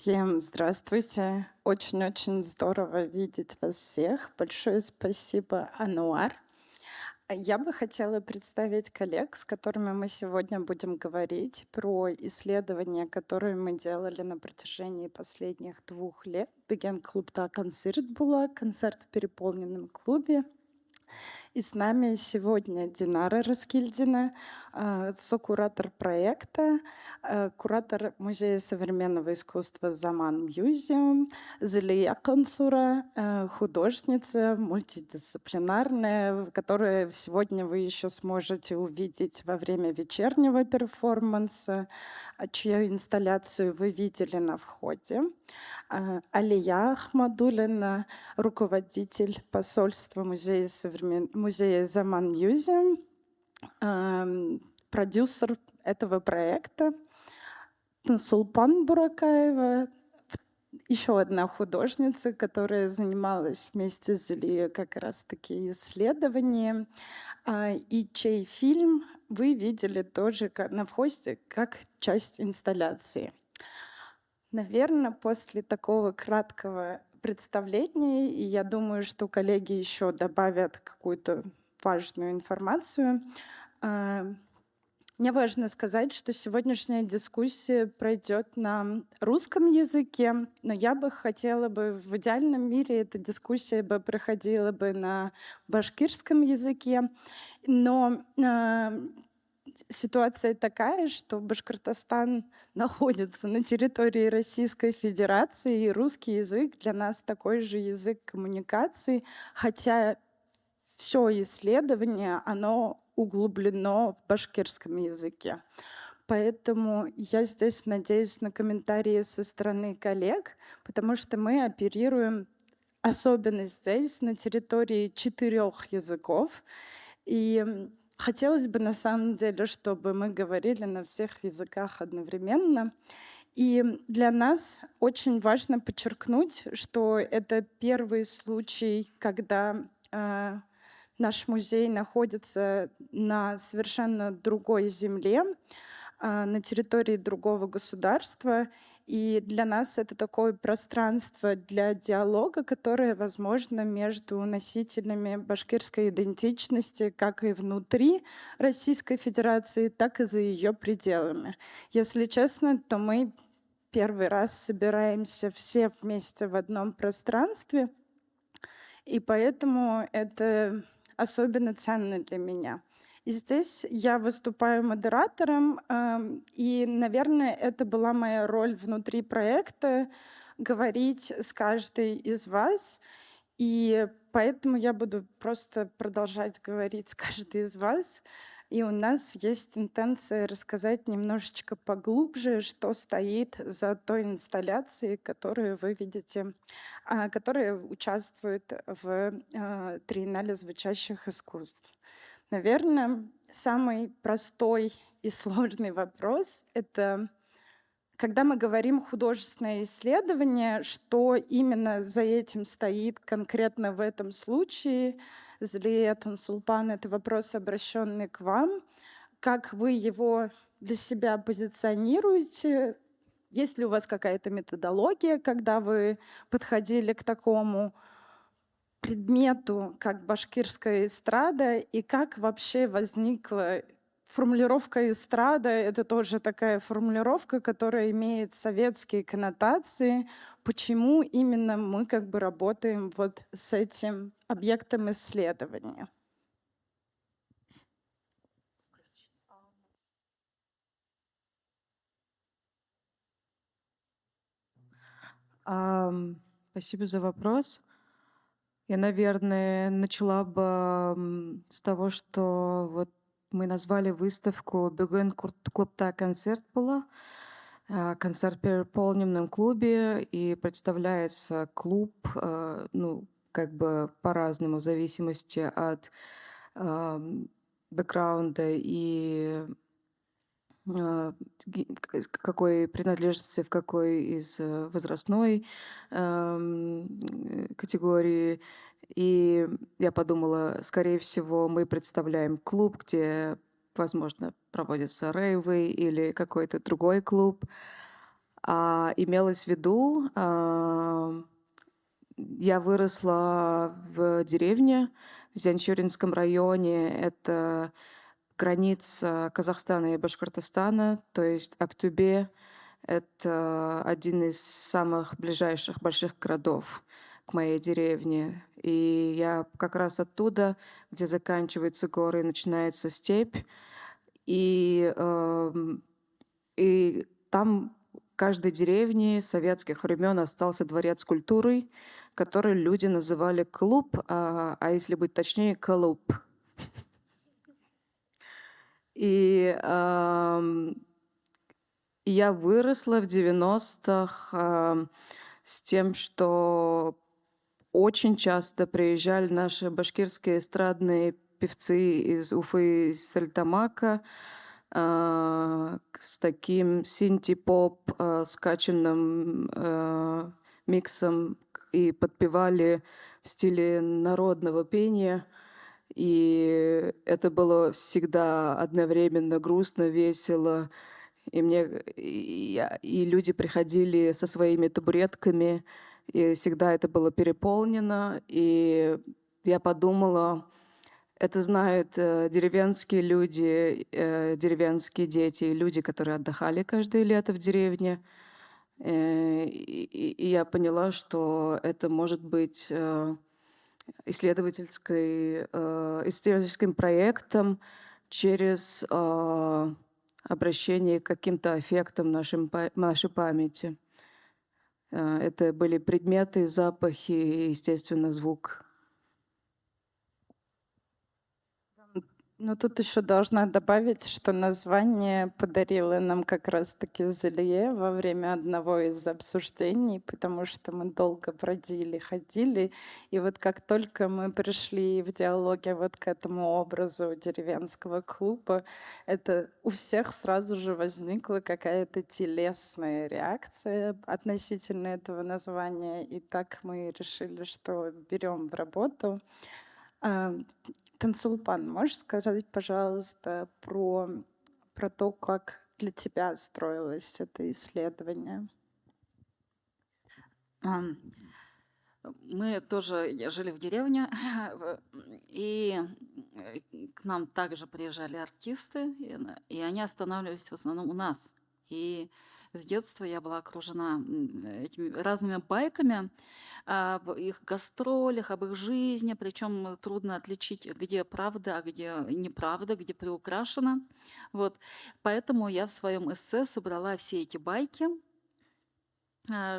Всем здравствуйте. Очень-очень здорово видеть вас всех. Большое спасибо, Ануар. Я бы хотела представить коллег, с которыми мы сегодня будем говорить про исследования, которые мы делали на протяжении последних 2 лет. Беген клубта концерт была, концерт в переполненном клубе. И с нами сегодня Динара Раскильдина, сокуратор проекта, куратор Музея современного искусства «Заман Мьюзиум», Зелия Кансура, художница мультидисциплинарная, которую сегодня вы еще сможете увидеть во время вечернего перформанса, чью инсталляцию вы видели на входе. Алия Ахмадулина, руководитель посольства музея Заман Мьюзиум, продюсер этого проекта. Сулпан Буракаева, еще одна художница, которая занималась вместе с Зелией как раз-таки исследованием. И чей фильм вы видели тоже на входе как часть инсталляции. Наверное, после такого краткого представления, и я думаю, что коллеги еще добавят какую-то важную информацию, мне важно сказать, что сегодняшняя дискуссия пройдет на русском языке, но я бы хотела бы в идеальном мире эта дискуссия бы проходила бы на башкирском языке, но ситуация такая, что Башкортостан находится на территории Российской Федерации, и русский язык для нас такой же язык коммуникации, хотя все исследование, оно углублено в башкирском языке. Поэтому я здесь надеюсь на комментарии со стороны коллег, потому что мы оперируем, особенно здесь, на территории 4 языков. И хотелось бы на самом деле, чтобы мы говорили на всех языках одновременно. И для нас очень важно подчеркнуть, что это первый случай, когда наш музей находится на совершенно другой земле, на территории другого государства. И для нас это такое пространство для диалога, которое возможно между носителями башкирской идентичности как и внутри Российской Федерации, так и за ее пределами. Если честно, то мы первый раз собираемся все вместе в одном пространстве, и поэтому это особенно ценно для меня. И здесь я выступаю модератором, и, наверное, это была моя роль внутри проекта — говорить с каждой из вас. И поэтому я буду просто продолжать говорить с каждой из вас. И у нас есть интенция рассказать немножечко поглубже, что стоит за той инсталляцией, которую вы видите, которая участвует в триеннале звучащих искусств. Наверное, самый простой и сложный вопрос — это когда мы говорим художественное исследование, что именно за этим стоит конкретно в этом случае. Злия Тансулпан — это вопрос, обращенный к вам. Как вы его для себя позиционируете? Есть ли у вас какая-то методология, когда вы подходили к такому предмету, как башкирская эстрада, и как вообще возникла формулировка эстрада? Это тоже такая формулировка, которая имеет советские коннотации. Почему именно мы как бы работаем вот с этим объектом исследования? Спасибо за вопрос. Я, наверное, начала бы с того, что вот мы назвали выставку «Бюген клубта концерт» была. Концерт в переполненном клубе, и представляется клуб, ну, как бы по-разному, в зависимости от бэкграунда и какой принадлежности, в какой из возрастной категории. И я подумала, скорее всего, мы представляем клуб, где, возможно, проводятся рейвы или какой-то другой клуб. Имелось в виду, я выросла в деревне в Зянчуринском районе. Это граница Казахстана и Башкортостана, то есть Актубе — это один из самых ближайших больших городов к моей деревне. И я как раз оттуда, где заканчиваются горы и начинается степь. И, и там в каждой деревне советских времен остался дворец культуры, который люди называли клуб, если быть точнее, клуб. И я выросла в 90-х с тем, что очень часто приезжали наши башкирские эстрадные певцы из Уфы, из Сальтамака, с таким синти-поп, скачанным миксом, и подпевали в стиле народного пения. И это было всегда одновременно грустно, весело. И люди приходили со своими табуретками, и всегда это было переполнено. И я подумала, это знают деревенские люди, деревенские дети, люди, которые отдыхали каждое лето в деревне. И я поняла, что это может быть исследовательским проектом через обращение к каким-то аффектам нашей памяти. Это были предметы, запахи и, естественно, звук. Ну, тут еще должна добавить, что название подарила нам как раз-таки Залие во время одного из обсуждений, потому что мы долго бродили, ходили, и вот как только мы пришли в диалоге вот к этому образу деревенского клуба, это у всех сразу же возникла какая-то телесная реакция относительно этого названия, и так мы решили, что берем в работу. Тансулпан, можешь сказать, пожалуйста, про то, как для тебя строилось это исследование? Мы тоже жили в деревне, и к нам также приезжали артисты, и они останавливались в основном у нас. И с детства я была окружена этими разными байками об их гастролях, об их жизни, причем трудно отличить, где правда, а где неправда, где приукрашено. Вот. Поэтому я в своем эссе собрала все эти байки.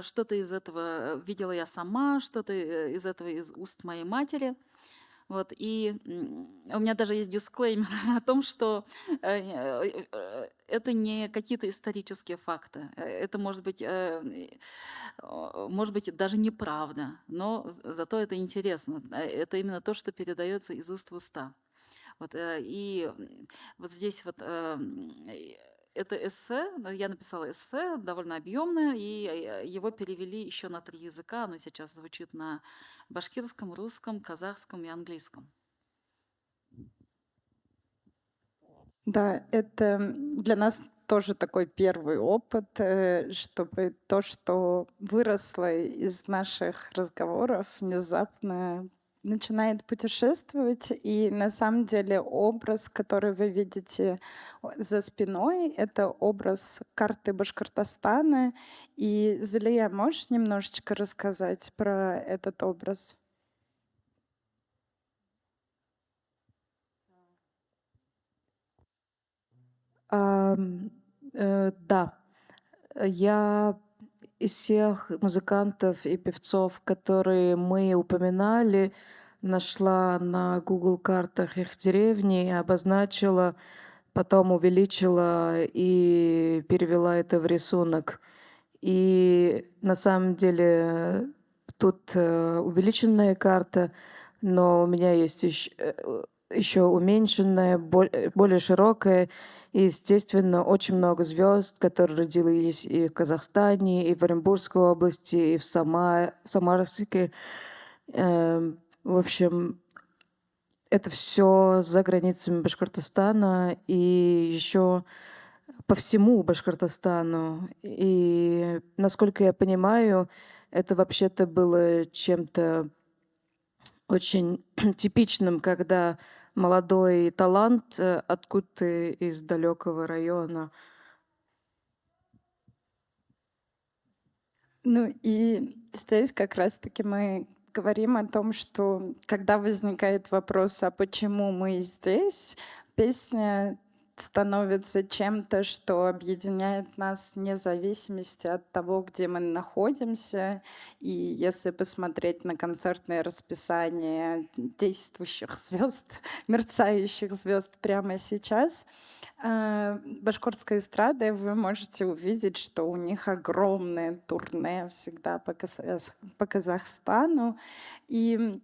Что-то из этого видела я сама, что-то из этого из уст моей матери. Вот, и у меня даже есть дисклеймер о том, что это не какие-то исторические факты. Это может быть даже неправда, но зато это интересно. Это именно то, что передается из уст в уста. Вот, и вот здесь вот это эссе, я написала эссе, довольно объемное, и его перевели еще на 3 языка. Оно сейчас звучит на башкирском, русском, казахском и английском. Да, это для нас тоже такой первый опыт, чтобы то, что выросло из наших разговоров, внезапно начинает путешествовать. И на самом деле образ, который вы видите за спиной, это образ карты Башкортостана. И, Залия, можешь немножечко рассказать про этот образ? Да, я из всех музыкантов и певцов, которые мы упоминали, нашла на Google картах их деревни, обозначила, потом увеличила и перевела это в рисунок. И на самом деле тут увеличенная карта, но у меня есть еще уменьшенная, более широкая. И, естественно, очень много звезд, которые родились и в Казахстане, и в Оренбургской области, и в Самарской. В общем, это все за границами Башкортостана и еще по всему Башкортостану. И насколько я понимаю, это вообще-то было чем-то очень типичным, когда молодой талант откуда-то из далекого района. Ну и здесь как раз-таки мы говорим о том, что когда возникает вопрос, а почему мы здесь, песня становится чем-то, что объединяет нас вне зависимости от того, где мы находимся. И если посмотреть на концертное расписание действующих звезд, мерцающих звезд прямо сейчас, башкортской эстрады, вы можете увидеть, что у них огромное турне всегда по Казахстану. И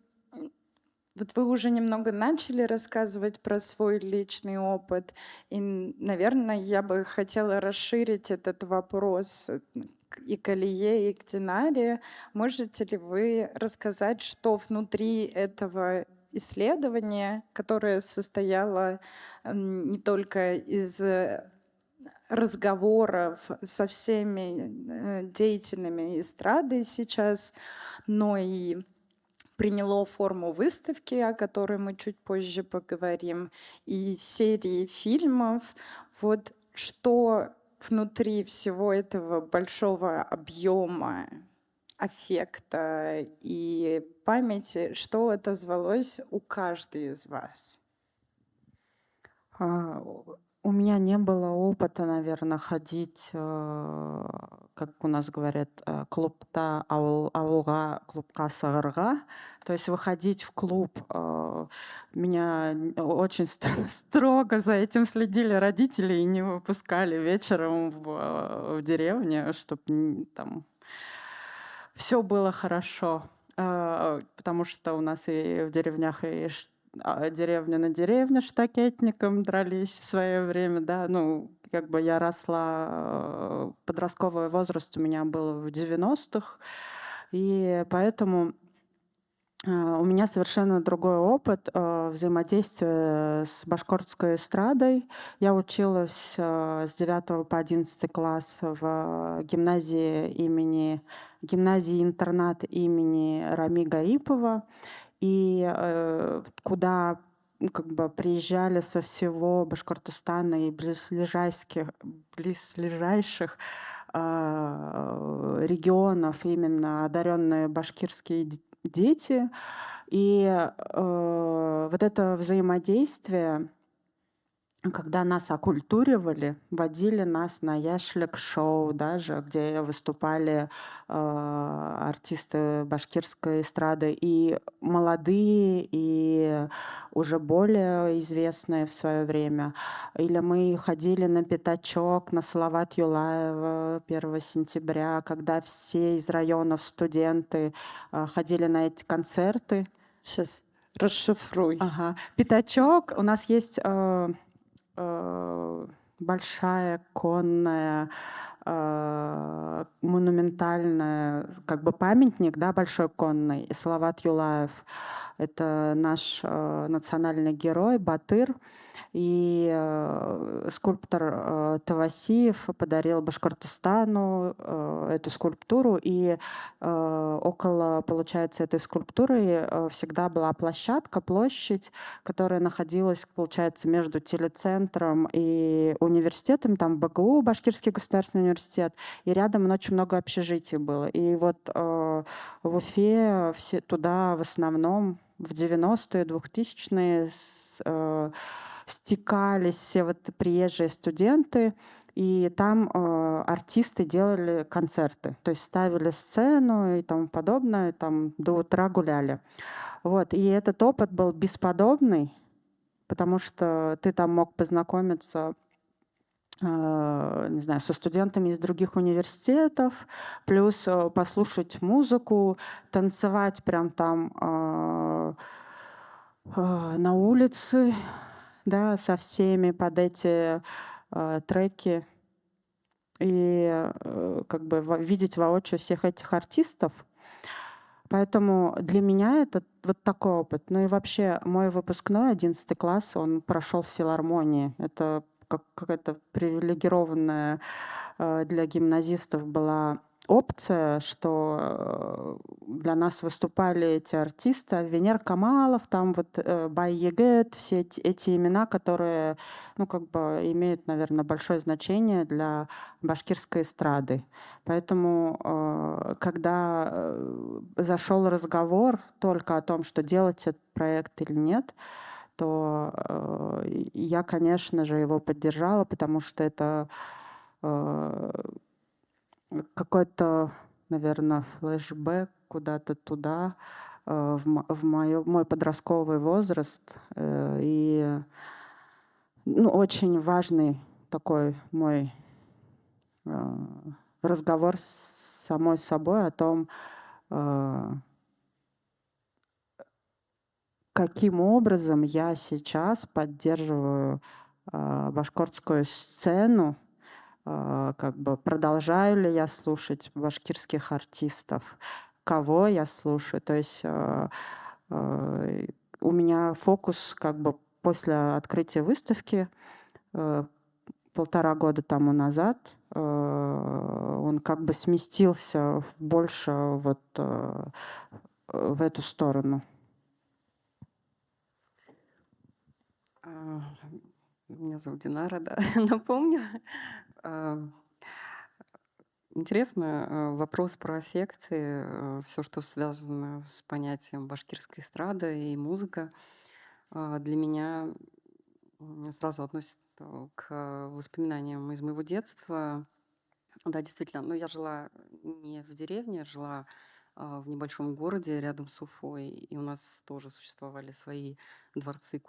вот вы уже немного начали рассказывать про свой личный опыт. И, наверное, я бы хотела расширить этот вопрос и к Алие, и к Динаре. Можете ли вы рассказать, что внутри этого исследования, которое состояло не только из разговоров со всеми деятелями эстрады сейчас, но и приняло форму выставки, о которой мы чуть позже поговорим, и серии фильмов. Вот что внутри всего этого большого объема аффекта и памяти, что отозвалось у каждой из вас? У меня не было опыта, наверное, ходить, как у нас говорят, клубта ауылға, клубқа сығырға. То есть выходить в клуб. Меня очень строго за этим следили родители и не выпускали вечером в деревне, чтобы там все было хорошо. Потому что у нас и в деревнях и деревня на деревне штакетником дрались в свое время, да, ну, как бы я росла, подростковый возраст у меня был в 90-х, и поэтому у меня совершенно другой опыт взаимодействия с башкортской эстрадой. Я училась с 9 по 11 класс в гимназии-интернат имени Рами Гарипова, и куда как бы приезжали со всего Башкортостана и близлежащих регионов именно одаренные башкирские дети. И вот это взаимодействие, когда нас окультуривали, водили нас на яшлик-шоу даже, где выступали артисты башкирской эстрады, и молодые, и уже более известные в свое время. Или мы ходили на пятачок, на Салават Юлаева 1 сентября, когда все из районов студенты ходили на эти концерты. Сейчас расшифруй. Ага. Пятачок. У нас есть большая конная монументальная как бы памятник, да, большой конный. И Салават Юлаев — это наш национальный герой, батыр. И скульптор Тавасиев подарил Башкортостану эту скульптуру. И около, получается, этой скульптуры всегда была площадь, которая находилась, получается, между телецентром и университетом. Там БГУ, Башкирский государственный университет. И рядом очень много общежитий было. И вот в Уфе все туда в основном в 90-е, 2000-е стекались все вот приезжие студенты, и там артисты делали концерты, то есть ставили сцену и тому подобное, там до утра гуляли. Вот. И этот опыт был бесподобный, потому что ты там мог познакомиться, не знаю, со студентами из других университетов, плюс послушать музыку, танцевать прям там на улице, да, со всеми под эти треки, и как бы видеть воочию всех этих артистов. Поэтому для меня это вот такой опыт. Ну и вообще мой выпускной, 11 класс, он прошел в филармонии. Это какая-то привилегированная для гимназистов была опция, что для нас выступали эти артисты, Венер Камалов, там вот Бай Егет, все эти имена, которые, ну, как бы имеют, наверное, большое значение для башкирской эстрады. Поэтому, когда зашел разговор только о том, что делать этот проект или нет, то я, конечно же, его поддержала, потому что это какой-то, наверное, флешбэк куда-то туда, в мой подростковый возраст. И ну, очень важный такой мой разговор с самой собой о том, каким образом я сейчас поддерживаю башкирскую сцену, как бы продолжаю ли я слушать башкирских артистов, кого я слушаю. То есть у меня фокус как бы после открытия выставки 1,5 года тому назад, он как бы сместился больше вот в эту сторону. Меня зовут Динара, да, напомню. Интересно, вопрос про аффекты, все, что связано с понятием башкирской эстрады и музыка, для меня сразу относится к воспоминаниям из моего детства. Да, действительно, но я жила не в деревне, жила в небольшом городе рядом с Уфой, и у нас тоже существовали свои дворцы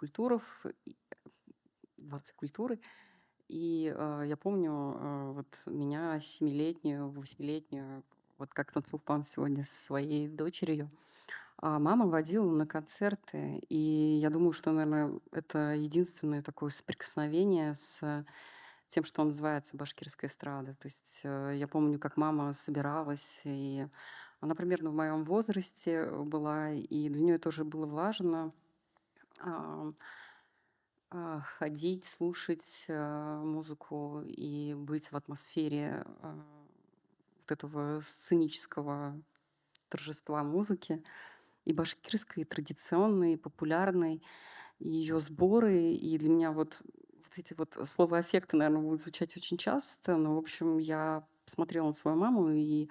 дворцы культуры. И я помню вот меня, 7-летнюю, 8-летнюю, вот как Тансулпан сегодня со своей дочерью, мама водила на концерты. И я думаю, что, наверное, это единственное такое соприкосновение с тем, что называется башкирская эстрада. То есть я помню, как мама собиралась, и она примерно в моем возрасте была, и для нее тоже было важно ходить, слушать музыку и быть в атмосфере вот этого сценического торжества музыки, и башкирской, и традиционной, и популярной, и ее сборы. И для меня вот эти вот слова аффекта, наверное, будут звучать очень часто, но, в общем, я посмотрела на свою маму и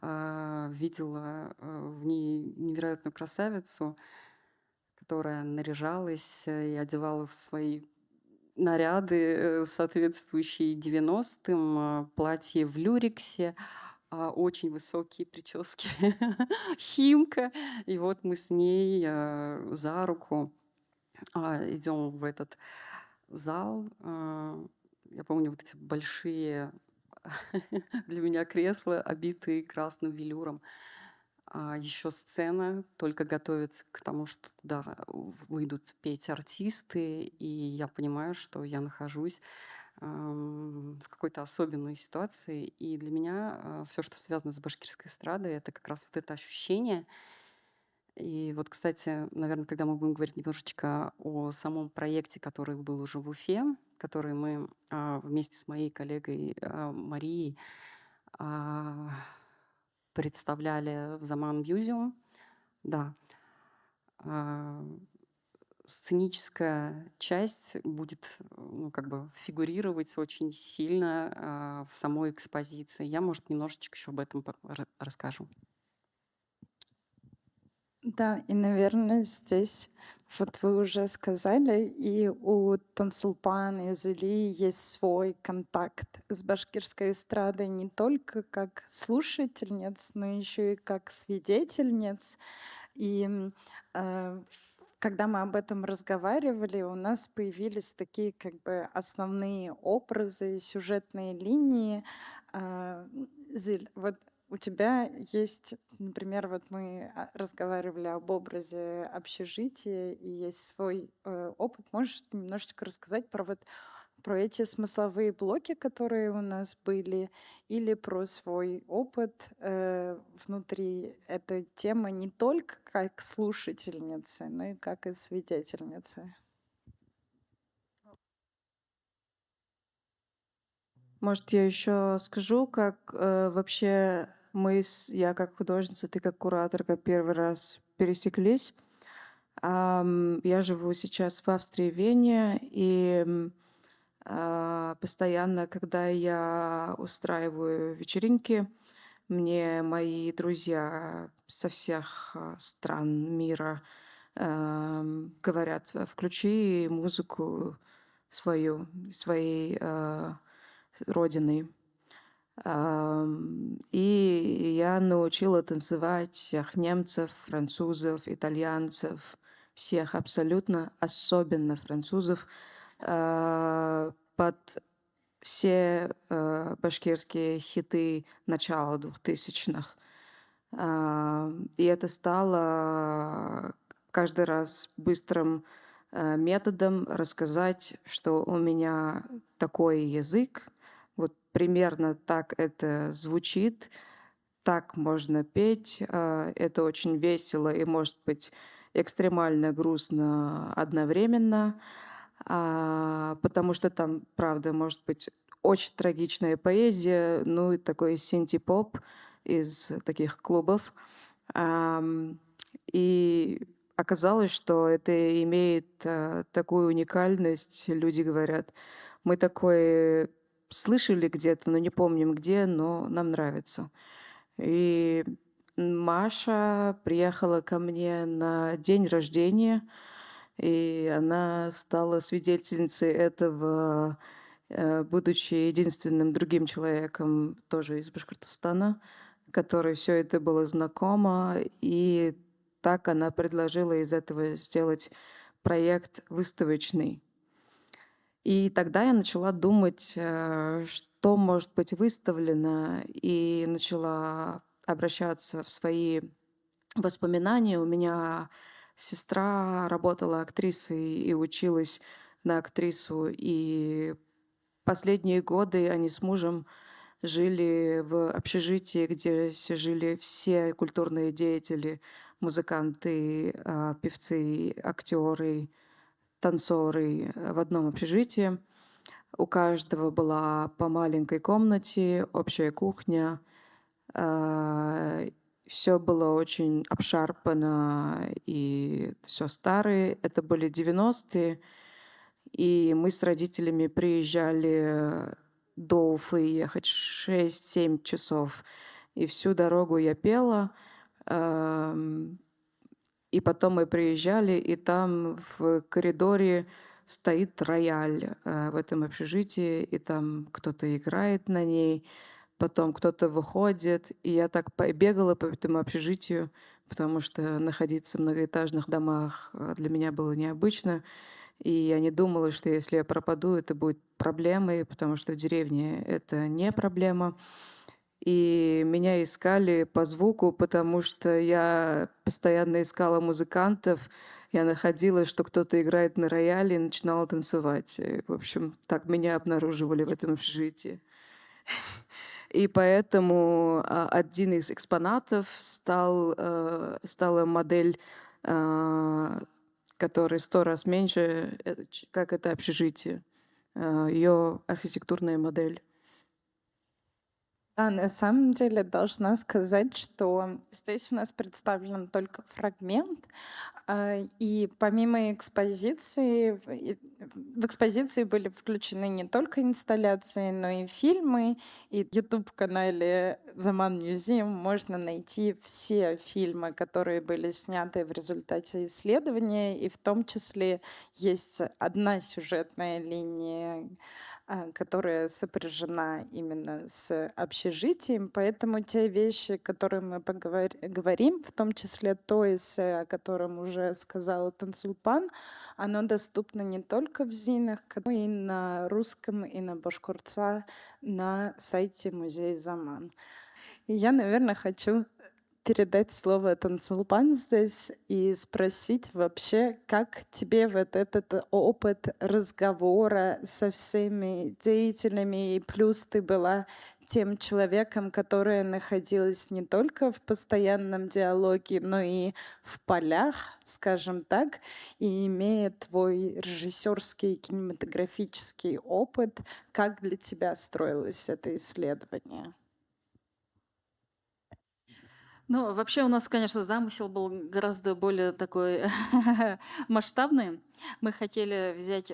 видела в ней невероятную красавицу, которая наряжалась и одевала в свои наряды, соответствующие 90-м, платье в люрексе, очень высокие прически, Химка. И вот мы с ней за руку идем в этот зал. Я помню вот эти большие для меня кресла, обитые красным велюром. Еще сцена только готовится к тому, что туда выйдут петь артисты, и я понимаю, что я нахожусь в какой-то особенной ситуации. И для меня все, что связано с башкирской эстрадой, это как раз вот это ощущение. И вот, кстати, наверное, когда мы будем говорить немножечко о самом проекте, который был уже в Уфе, который мы вместе с моей коллегой Марией представляли в Заман Мьюзиум, да, сценическая часть будет ну, как бы фигурировать очень сильно в самой экспозиции. Я, может, немножечко еще об этом расскажу. Да, и, наверное, здесь вот вы уже сказали, и у Тансулпана и Зули есть свой контакт с башкирской эстрадой не только как слушательниц, но еще и как свидетельниц. И когда мы об этом разговаривали, у нас появились такие как бы основные образы, сюжетные линии. Зиль, вот у тебя есть, например, вот мы разговаривали об образе общежития, и есть свой опыт. Можешь ты немножечко рассказать про эти смысловые блоки, которые у нас были, или про свой опыт внутри этой темы не только как слушательницы, но и как и свидетельницы? Может, я еще скажу, как вообще я как художница, ты как кураторка первый раз пересеклись. Я живу сейчас в Австрии, Вене, и постоянно, когда я устраиваю вечеринки, мне мои друзья со всех стран мира говорят: Включи музыку своей родины». И я научила танцевать всех немцев, французов, итальянцев, всех абсолютно, особенно французов, под все башкирские хиты начала 2000-х. И это стало каждый раз быстрым методом рассказать, что у меня такой язык, вот примерно так это звучит, так можно петь, это очень весело и может быть экстремально грустно одновременно, потому что там, правда, может быть очень трагичная поэзия, ну и такой синти-поп из таких клубов. И оказалось, что это имеет такую уникальность. Люди говорят: мы такое слышали где-то, но не помним где, но нам нравится. И Маша приехала ко мне на день рождения, и она стала свидетельницей этого, будучи единственным другим человеком тоже из Башкортостана, которой все это было знакомо. И так она предложила из этого сделать проект выставочный. И тогда я начала думать, что может быть выставлено, и начала обращаться в свои воспоминания. У меня сестра работала актрисой и училась на актрису, и последние годы они с мужем жили в общежитии, где все жили все культурные деятели, музыканты, певцы, актеры, танцоры в одном общежитии. У каждого была по маленькой комнате, общая кухня. Все было очень обшарпано и все старое. Это были 90-е. И мы с родителями приезжали до Уфы ехать 6-7 часов. И всю дорогу я пела. И потом мы приезжали, и там в коридоре стоит рояль в этом общежитии, и там кто-то играет на ней, потом кто-то выходит. И я так бегала по этому общежитию, потому что находиться в многоэтажных домах для меня было необычно. И я не думала, что если я пропаду, это будет проблемой, потому что в деревне это не проблема. И меня искали по звуку, потому что я постоянно искала музыкантов. Я находила, что кто-то играет на рояле, и начинала танцевать. И, в общем, так меня обнаруживали в этом общежитии. И поэтому один из экспонатов стала модель, которая 100 раз меньше, как это общежитие. Ее архитектурная модель. Да, на самом деле должна сказать, что здесь у нас представлен только фрагмент, и помимо экспозиции, в экспозиции были включены не только инсталляции, но и фильмы. И в YouTube-канале Zaman Museum можно найти все фильмы, которые были сняты в результате исследования, и в том числе есть одна сюжетная линия, которая сопряжена именно с общежитием. Поэтому те вещи, которые мы говорим, в том числе то эссе, о котором уже сказала Тансулпан, оно доступно не только в зинах, но и на русском, и на башкуртса на сайте музея Заман. И я, наверное, хочу передать слово Тансулпан здесь и спросить вообще, как тебе вот этот опыт разговора со всеми деятелями, и плюс ты была тем человеком, которая находилась не только в постоянном диалоге, но и в полях, скажем так, и имея твой режиссерский кинематографический опыт, как для тебя строилось это исследование? Ну, вообще у нас, конечно, замысел был гораздо более такой масштабный. Мы хотели взять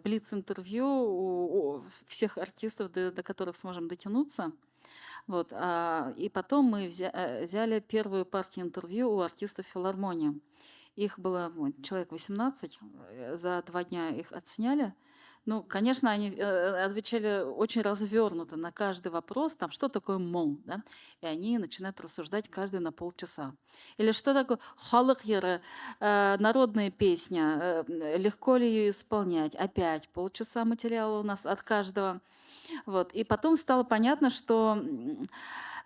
блиц-интервью у всех артистов, до которых сможем дотянуться. Вот, и потом мы взяли первую партию интервью у артистов филармонии. Их было человек 18, за 2 дня их отсняли. Ну, конечно, они отвечали очень развернуто на каждый вопрос, там, что такое мол, да? И они начинают рассуждать каждый на полчаса. Или что такое халық ері, народная песня, легко ли ее исполнять? Опять полчаса материала у нас от каждого. Вот. И потом стало понятно, что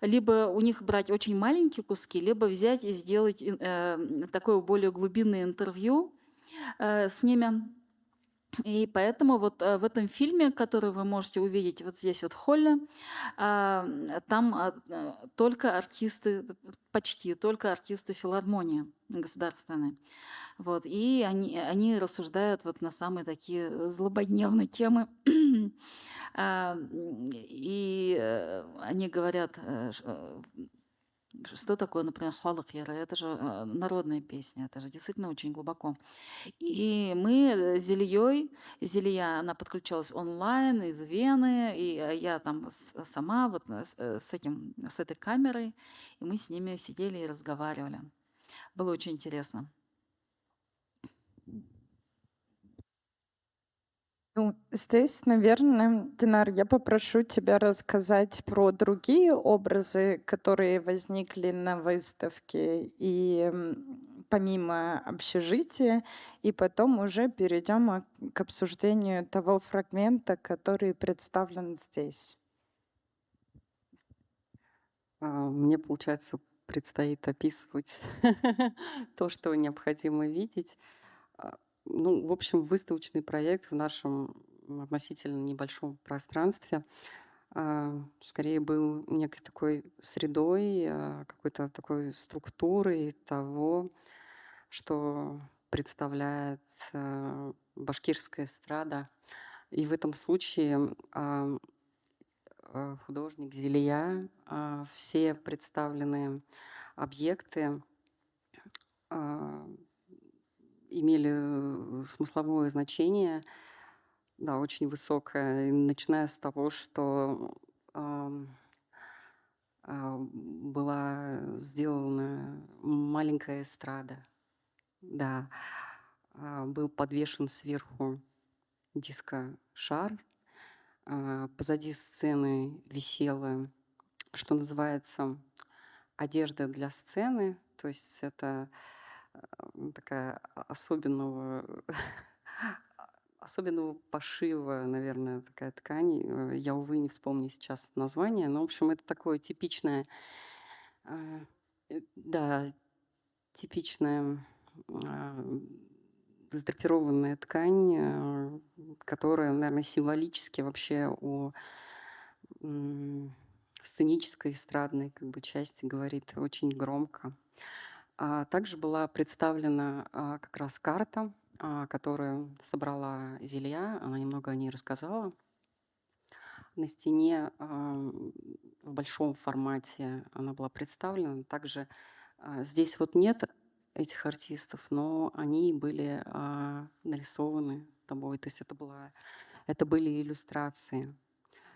либо у них брать очень маленькие куски, либо взять и сделать такое более глубинное интервью с ними. И поэтому вот в этом фильме, который вы можете увидеть вот здесь вот в холле, там только артисты, почти только артисты филармонии государственной. Вот, и они рассуждают вот на самые такие злободневные темы. И они говорят, что такое, например, халық ері? Это же народная песня, это же действительно очень глубоко. И мы с Зелия, она подключалась онлайн из Вены, и я там сама вот с этой камерой, и мы с ними сидели и разговаривали. Было очень интересно. Ну, здесь, наверное, Динар, я попрошу тебя рассказать про другие образы, которые возникли на выставке, и помимо общежития, и потом уже перейдем к обсуждению того фрагмента, который представлен здесь. Мне, получается, предстоит описывать то, что необходимо видеть. Ну, в общем, выставочный проект в нашем относительно небольшом пространстве скорее был некой такой средой, какой-то такой структурой того, что представляет башкирская эстрада. И в этом случае художник Зелия, все представленные объекты имели смысловое значение, да, очень высокое, начиная с того, что была сделана маленькая эстрада, да, был подвешен сверху диско-шар, позади сцены висела, что называется, одежда для сцены, то есть это такая особенного пошива, наверное, такая ткань. Я, увы, не вспомню сейчас название, но, в общем, это такое типичное, да, типичная задрапированная ткань, которая, наверное, символически вообще о сценической, эстрадной как бы части говорит очень громко. Также была представлена как раз карта, которую собрала Зелия, она немного о ней рассказала. На стене в большом формате она была представлена. Также здесь вот нет этих артистов, но они были нарисованы тобой. То есть это были иллюстрации.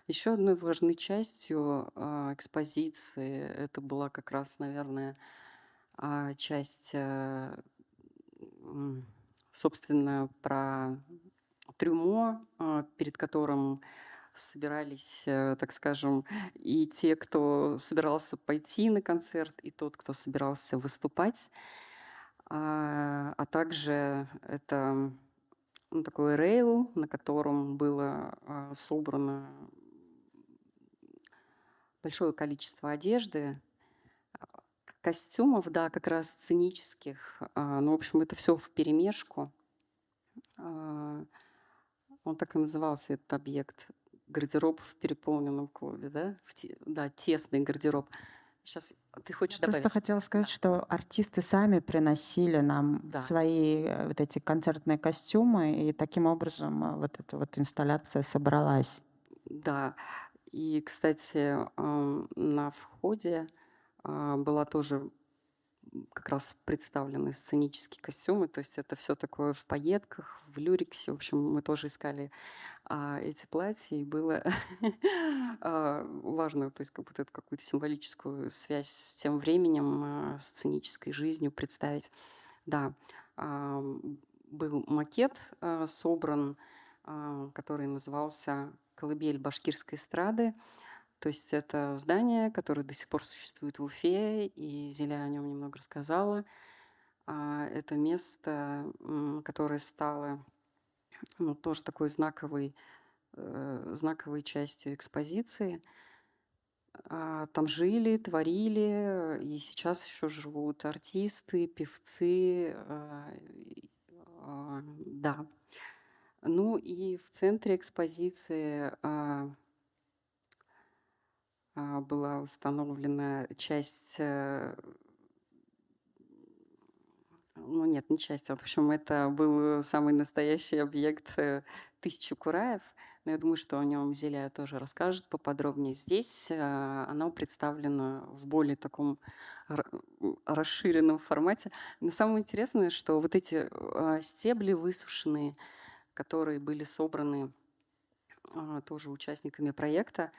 Еще одной важной частью экспозиции это была как раз, наверное, часть, собственно, про трюмо, перед которым собирались, так скажем, и те, кто собирался пойти на концерт, и тот, кто собирался выступать. А также это такой рейл, на котором было собрано большое количество одежды, костюмов, да, как раз сценических. Ну, в общем, это все вперемешку. Он так и назывался, этот объект. гардероб в переполненном клубе, да? Да, тесный гардероб. Сейчас ты хочешь Я просто добавить? хотела сказать, Да. что артисты сами приносили нам Да. свои вот эти концертные костюмы, и таким образом вот эта вот инсталляция собралась. Да. И, кстати, на входе была тоже как раз представлены сценические костюмы, то есть это все такое в пайетках, в люрексе. В общем, мы тоже искали эти платья, и было важно, то есть как будто это какую-то символическую связь с тем временем, сценической жизнью представить. Да, был макет собран, который назывался «Колыбель башкирской эстрады». То есть это здание, которое до сих пор существует в Уфе, и Зиля о нем немного рассказала. Это место, которое стало тоже такой знаковой частью экспозиции. Там жили, творили, и сейчас еще живут артисты, певцы. Да. Ну и в центре экспозиции была установлена часть, ну нет, не часть, в общем, это был самый настоящий объект «Тысячу Кураев». Но я думаю, что о нем Зиля тоже расскажет поподробнее. Здесь оно представлено в более таком расширенном формате. Но самое интересное, что вот эти стебли высушенные, которые были собраны тоже участниками проекта,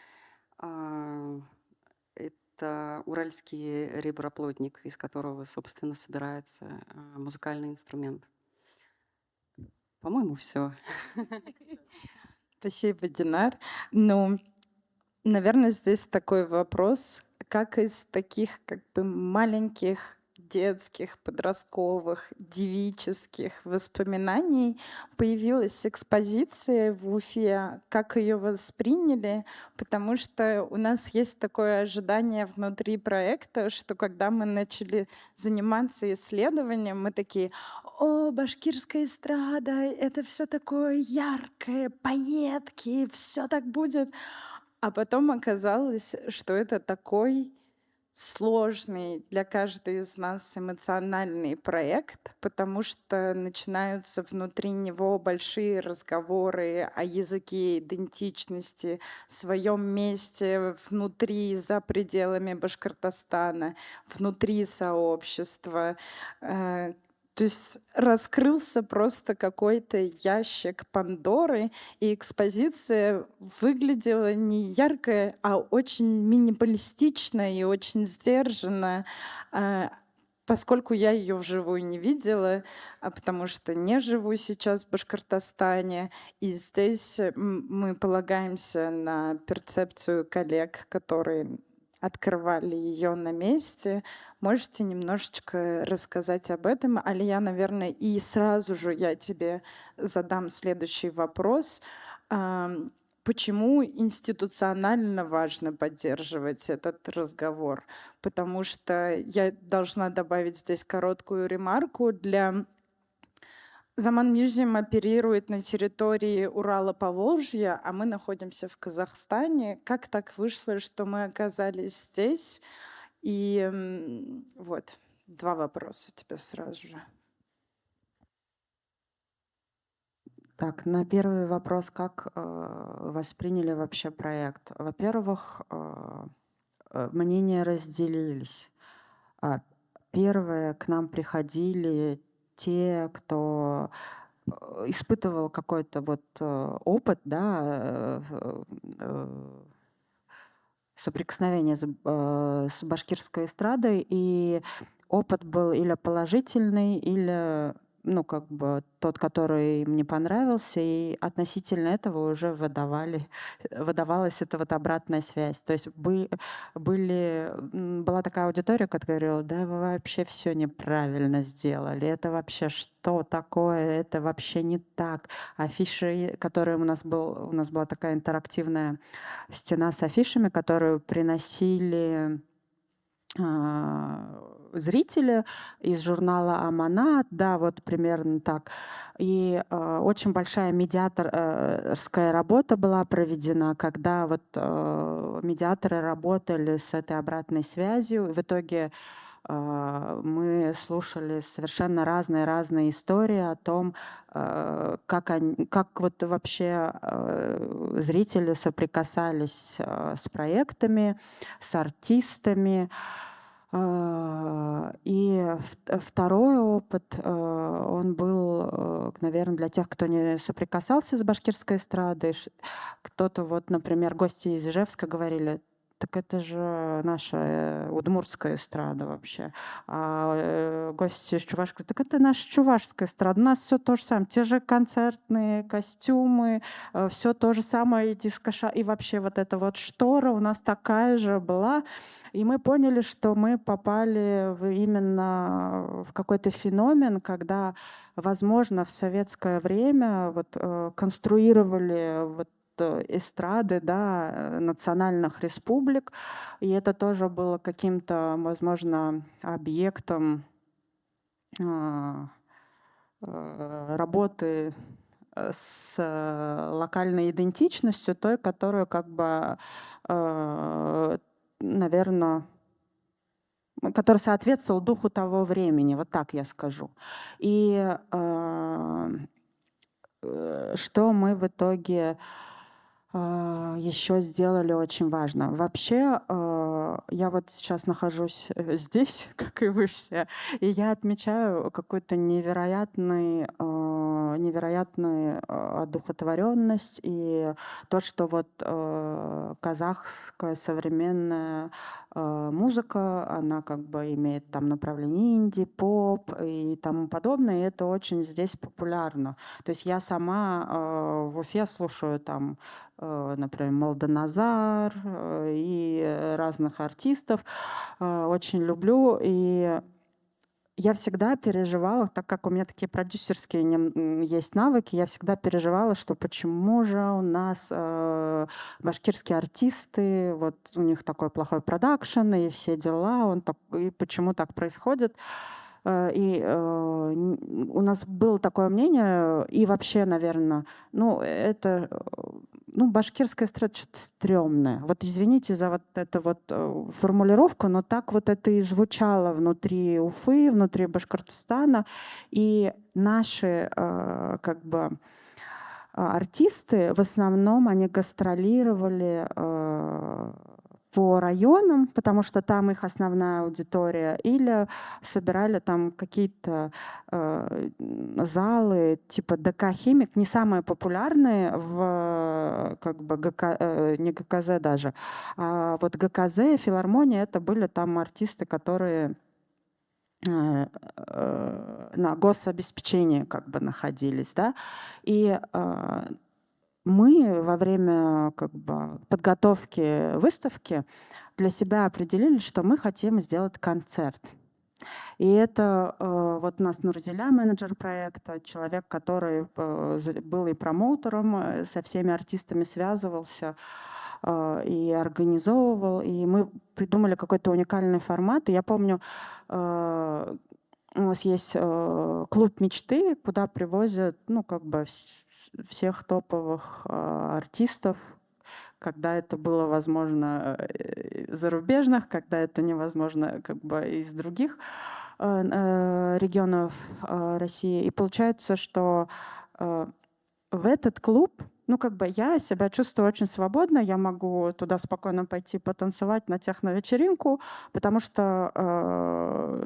это уральский реброплотник, из которого, собственно, собирается музыкальный инструмент. По-моему, все. Спасибо, Динар. Ну, наверное, здесь такой вопрос, как из таких как бы маленьких детских, подростковых, девических воспоминаний появилась экспозиция в Уфе, как ее восприняли, потому что у нас есть такое ожидание внутри проекта, что когда мы начали заниматься исследованием, мы такие: о, башкирская эстрада, это все такое яркое, пайетки, все так будет. А потом оказалось, что это такой сложный для каждой из нас эмоциональный проект, потому что начинаются внутри него большие разговоры о языке, идентичности, своем месте внутри, за пределами Башкортостана, внутри сообщества. То есть раскрылся просто какой-то ящик Пандоры, и экспозиция выглядела не яркая, а очень минималистично и очень сдержанно, поскольку я ее вживую не видела, потому что не живу сейчас в Башкортостане. И здесь мы полагаемся на перцепцию коллег, которые открывали ее на месте. Можете немножечко рассказать об этом? Алия, наверное, и сразу же я тебе задам следующий вопрос. Почему институционально важно поддерживать этот разговор? Потому что я должна добавить здесь короткую ремарку. Заман Мюзеум оперирует на территории Урала-Поволжья, а мы находимся в Казахстане. Как так вышло, что мы оказались здесь? И вот, 2 вопроса тебе сразу же. Так, на первый вопрос, как восприняли вообще проект? Во-первых, мнения разделились. Первое, к нам приходили те, кто испытывал какой-то вот опыт, да, соприкосновения с башкирской эстрадой, и опыт был или положительный, или как бы тот, который мне понравился, и относительно этого уже выдавалась эта вот обратная связь. То есть была такая аудитория, которая говорила: да вы вообще все неправильно сделали, это вообще что такое, это вообще не так. Афиши, которые у нас была такая интерактивная стена с афишами, которую приносили зрители из журнала «Аманат», да, вот примерно так. И очень большая медиаторская работа была проведена, когда вот медиаторы работали с этой обратной связью. В итоге мы слушали совершенно разные истории о том, как вот вообще зрители соприкасались с проектами, с артистами. И второй опыт, он был, наверное, для тех, кто не соприкасался с башкирской эстрадой. Кто-то, вот, например, гости из Ижевска говорили: так это же наша удмуртская эстрада вообще. А гости из Чувашки: так это наша чувашская эстрада. У нас все то же самое. Те же концертные костюмы, все то же самое, и дискоша, и вообще вот эта вот штора у нас такая же была. И мы поняли, что мы попали именно в какой-то феномен, когда, возможно, в советское время вот, конструировали вот эстрады, да, национальных республик. И это тоже было каким-то, возможно, объектом работы с локальной идентичностью, той, которую как бы, наверное, который соответствовал духу того времени, вот так я скажу. И что мы в итоге еще сделали очень важно. Вообще, я вот сейчас нахожусь здесь, как и вы все, и я отмечаю какую-то невероятную одухотворенность и то, что вот казахская современная музыка, она как бы имеет там направление инди, поп и тому подобное, и это очень здесь популярно. То есть я сама в Уфе слушаю там, например, Молданазар и разных артистов. Очень люблю. И я всегда переживала, так как у меня такие продюсерские есть навыки, я всегда переживала, что почему же у нас башкирские артисты, вот у них такой плохой продакшн и все дела, и почему так происходит. И у нас было такое мнение, и вообще, наверное, башкирская эстрада что-то стрёмное. Вот извините за вот эту вот формулировку, но так вот это и звучало внутри Уфы, внутри Башкортостана. И наши как бы артисты, в основном они гастролировали по районам, потому что там их основная аудитория, или собирали там какие-то залы типа ДК «Химик», не самые популярные в как бы не ГКЗ даже, а вот ГКЗ, филармония, это были там артисты, которые на гособеспечении как бы находились, да, и мы во время как бы подготовки выставки для себя определили, что мы хотим сделать концерт. И это вот у нас Нурзиля, менеджер проекта, человек, который был и промоутером, со всеми артистами связывался и организовывал. И мы придумали какой-то уникальный формат. И я помню, у нас есть клуб мечты, куда привозят, как бы всех топовых артистов, когда это было возможно зарубежных, когда это невозможно как бы из других регионов России. И получается, что в этот клуб, как бы я себя чувствую очень свободно, я могу туда спокойно пойти потанцевать на техно-вечеринку, потому что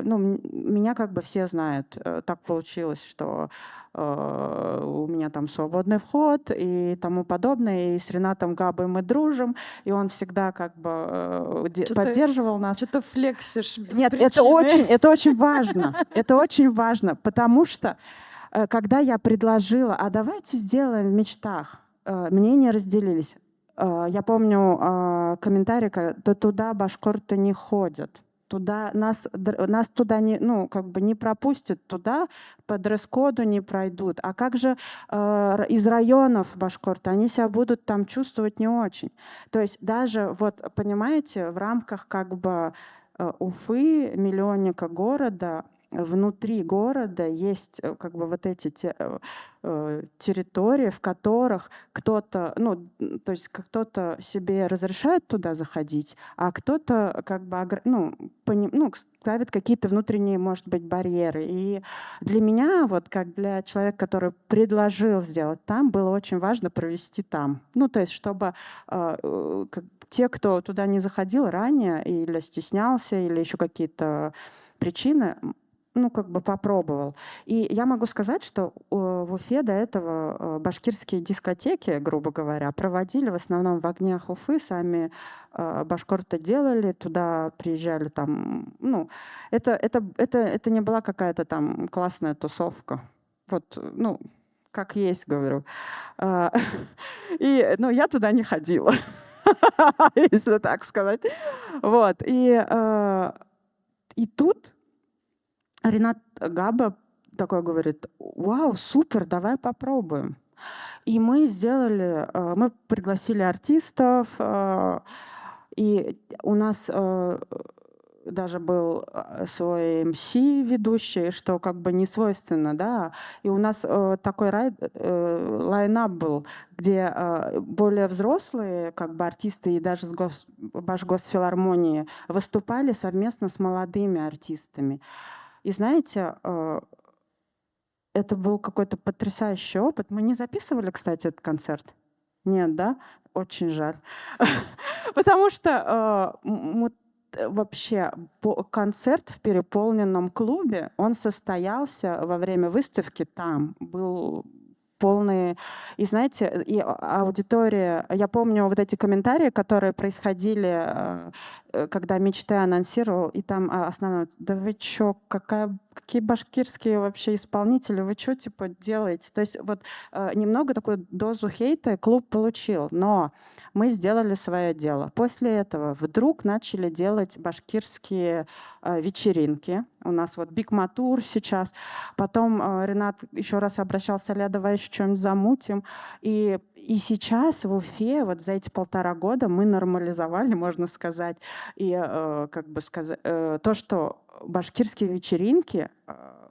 меня как бы все знают. Так получилось, что у меня там свободный вход и тому подобное. И с Ренатом Габой мы дружим, и он всегда как бы поддерживал нас. Что-то флексишь без Нет, причины. это очень важно. Это очень важно, потому что когда я предложила, а давайте сделаем в мечтах, мнения разделились. Я помню комментарий, да туда башкорты не ходят. Нас туда не пропустят, туда по дресс-коду не пройдут. А как же из районов башкорты? Они себя будут там чувствовать не очень. То есть даже, вот, понимаете, в рамках как бы Уфы, миллионника города, внутри города есть как бы вот эти территории, в которых кто-то, ну, то есть кто-то себе разрешает туда заходить, а кто-то как бы ставит какие-то внутренние, может быть, барьеры. И для меня, вот как для человека, который предложил сделать там, было очень важно провести там. Ну, то есть чтобы те, кто туда не заходил ранее или стеснялся, или еще какие-то причины, ну, как бы попробовал. И я могу сказать, что в Уфе до этого башкирские дискотеки, грубо говоря, проводили в основном в огнях Уфы, сами башкорты делали, туда приезжали там, ну, это не была какая-то там классная тусовка. Вот, ну, как есть, говорю. И, ну, я туда не ходила, если так сказать. Вот. И тут Ренат Габа такой говорит: вау, супер, давай попробуем. И мы мы пригласили артистов, и у нас даже был свой МС ведущий, что как бы не свойственно, да. И у нас такой лайнап был, где более взрослые как бы артисты и даже с Башгосфилармонии выступали совместно с молодыми артистами. И знаете, это был какой-то потрясающий опыт. Мы не записывали, кстати, этот концерт. Нет, да? Очень жаль. Потому что вообще концерт в переполненном клубе, он состоялся во время выставки там. Был полный... И знаете, и аудитория... Я помню вот эти комментарии, которые происходили, когда Мечты анонсировал, и там основное: да вы чё, какие башкирские вообще исполнители, вы что типа делаете? То есть вот немного такую дозу хейта клуб получил, но мы сделали свое дело. После этого вдруг начали делать башкирские вечеринки. У нас вот Биг Матур сейчас. Потом Ренат еще раз обращался: Ля, давай еще что-нибудь замутим. И сейчас в Уфе вот за эти 1,5 года мы нормализовали, можно сказать, и как бы сказать, то, что башкирские вечеринки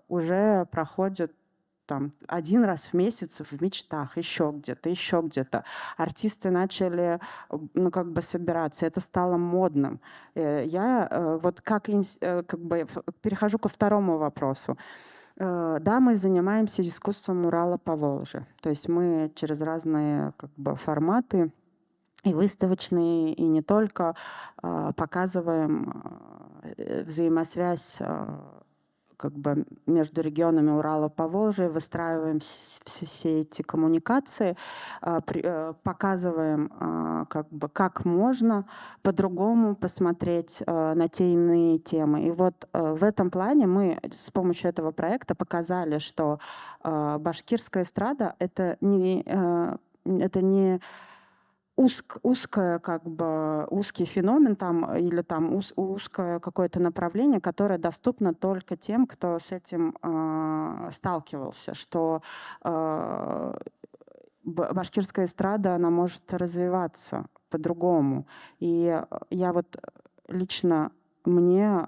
уже проходят там 1 раз в месяц в Мечтах, еще где-то, еще где-то. Артисты начали, ну, как бы собираться. Это стало модным. Я вот как бы перехожу ко второму вопросу. Да, мы занимаемся искусством Урала по Волжье. То есть мы через разные как бы форматы, и выставочные, и не только, показываем взаимосвязь как бы между регионами Урала по Волжье, выстраиваем все эти коммуникации, показываем как бы как можно по-другому посмотреть на те иные темы. И вот в этом плане мы с помощью этого проекта показали, что башкирская эстрада — это не узкое, как бы, узкий феномен там, или там узкое какое-то направление, которое доступно только тем, кто с этим сталкивался, что башкирская эстрада, она может развиваться по-другому. И я вот лично мне,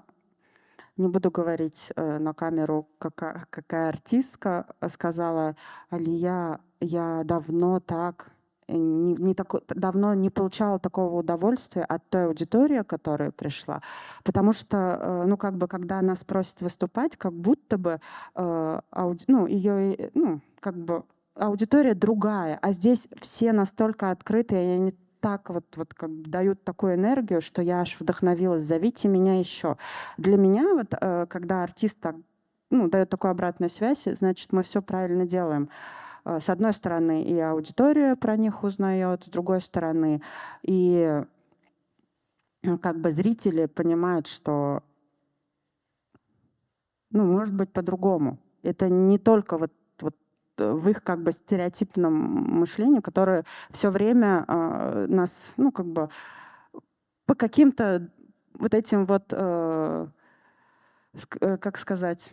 не буду говорить на камеру, какая артистка, сказала: Алия, я давно давно не получала такого удовольствия от той аудитории, которая пришла. Потому что, ну, как бы, когда нас просят выступать, как будто бы ее, ну, как бы аудитория другая, а здесь все настолько открытые, и они так вот как бы дают такую энергию, что я аж вдохновилась: зовите меня еще. Для меня вот, когда артист так, ну, дает такую обратную связь, значит, мы все правильно делаем. С одной стороны, и аудитория про них узнает, с другой стороны, и как бы зрители понимают, что, ну, может быть по-другому. Это не только вот в их как бы стереотипном мышлении, которое все время нас, ну, как бы по каким-то вот этим вот, как сказать,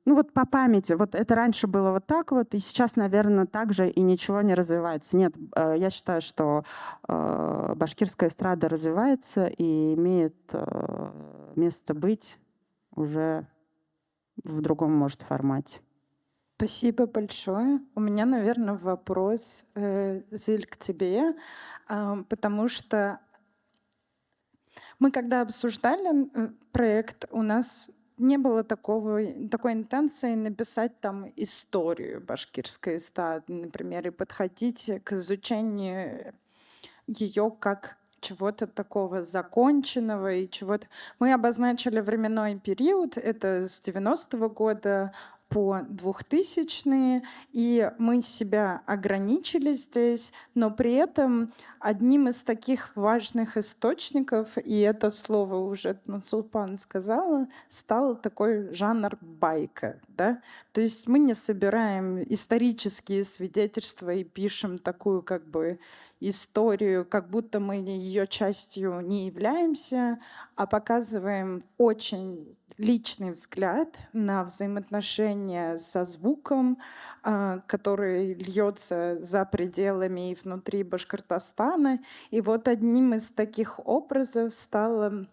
Ну вот по памяти, вот это раньше было вот так вот, и сейчас, наверное, так же и ничего не развивается. Нет, я считаю, что башкирская эстрада развивается и имеет место быть уже в другом, может, формате. Спасибо большое. У меня, наверное, вопрос, Зиль, к тебе, потому что мы когда обсуждали проект, у нас не было такой интенции написать там историю башкирской эстрады, например, и подходить к изучению ее как чего-то такого законченного и чего-то. Мы обозначили временной период, это с 90-го года по 2000-е, и мы себя ограничили здесь, но при этом одним из таких важных источников, и это слово уже Нурсулпан сказала, стал такой жанр байка. Да? То есть мы не собираем исторические свидетельства и пишем такую как бы историю, как будто мы ее частью не являемся, а показываем очень личный взгляд на взаимоотношения со звуком, который льется за пределами и внутри Башкортостана. И вот одним из таких образов стала